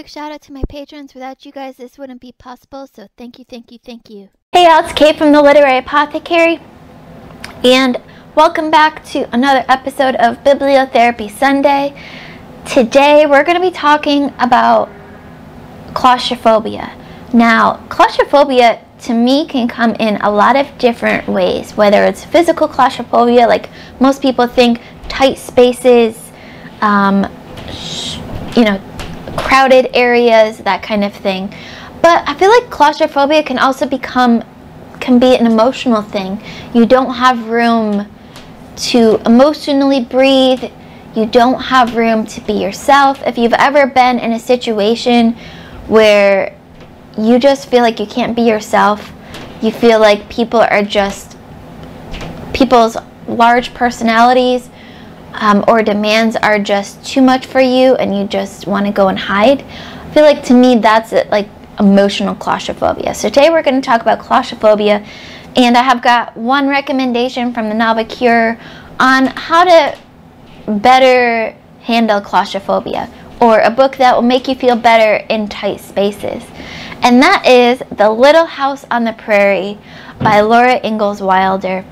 quick shout out to my patrons. Without you guys, this wouldn't be possible, so thank you, thank you, thank you. Hey y'all, it's Kate from the Literary Apothecary, and welcome back to another episode of Bibliotherapy Sunday. Today we're going to be talking about claustrophobia. Now, claustrophobia to me can come in a lot of different ways, whether it's physical claustrophobia, like most people think tight spaces, crowded areas, that kind of thing. But I feel like claustrophobia can also be an emotional thing. You don't have room to emotionally breathe. You don't have room to be yourself. If you've ever been in a situation where you just feel like you can't be yourself, you feel like people's large personalities or demands are just too much for you and you just want to go and hide. I feel like to me that's like emotional claustrophobia. So today we're going to talk about claustrophobia, and I have got one recommendation from the novel Cure on how to better handle claustrophobia, or a book that will make you feel better in tight spaces. And that is The Little House on the Prairie by Laura Ingalls Wilder.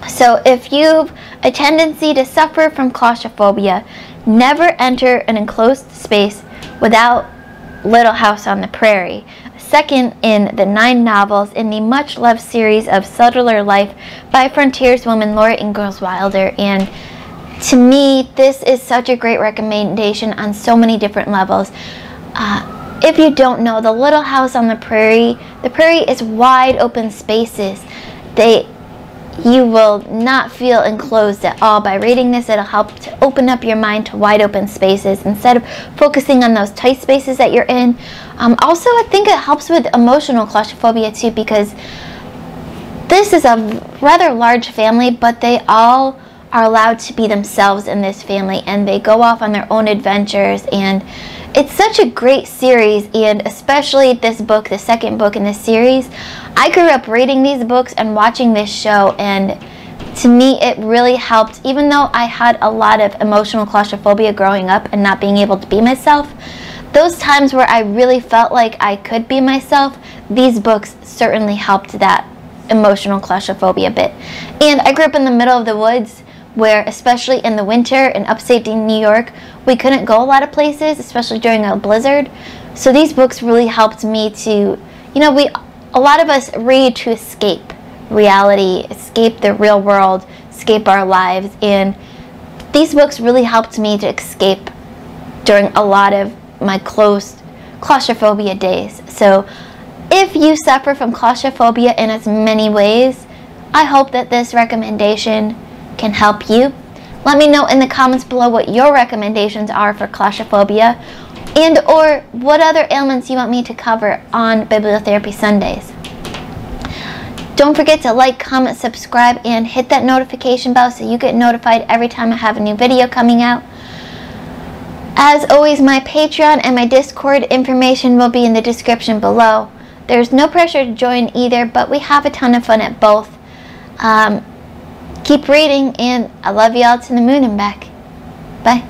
So if you've a tendency to suffer from claustrophobia, never enter an enclosed space without Little House on the Prairie, second in the 9 novels in the much-loved series of Subtler Life by frontierswoman Laura Ingalls Wilder. And to me, this is such a great recommendation on so many different levels. If you don't know, The Little House on the Prairie is wide open spaces. You will not feel enclosed at all. By reading this, it'll help to open up your mind to wide open spaces instead of focusing on those tight spaces that you're in. Also, I think it helps with emotional claustrophobia too, because this is a rather large family, but they all are allowed to be themselves in this family, and they go off on their own adventures, and it's such a great series. And especially this book, the second book in this series, I grew up reading these books and watching this show, and to me it really helped. Even though I had a lot of emotional claustrophobia growing up and not being able to be myself, those times where I really felt like I could be myself, these books certainly helped that emotional claustrophobia bit. And I grew up in the middle of the woods, where especially in the winter in upstate New York, we couldn't go a lot of places, especially during a blizzard. So these books really helped me to, a lot of us read to escape reality, escape the real world, escape our lives, and these books really helped me to escape during a lot of my close claustrophobia days. So if you suffer from claustrophobia in as many ways, I hope that this recommendation can help you. Let me know in the comments below what your recommendations are for claustrophobia, and or what other ailments you want me to cover on Bibliotherapy Sundays. Don't forget to like, comment, subscribe, and hit that notification bell so you get notified every time I have a new video coming out. As always, my Patreon and my Discord information will be in the description below. There's no pressure to join either, but we have a ton of fun at both. Keep reading, and I love you all to the moon and back. Bye.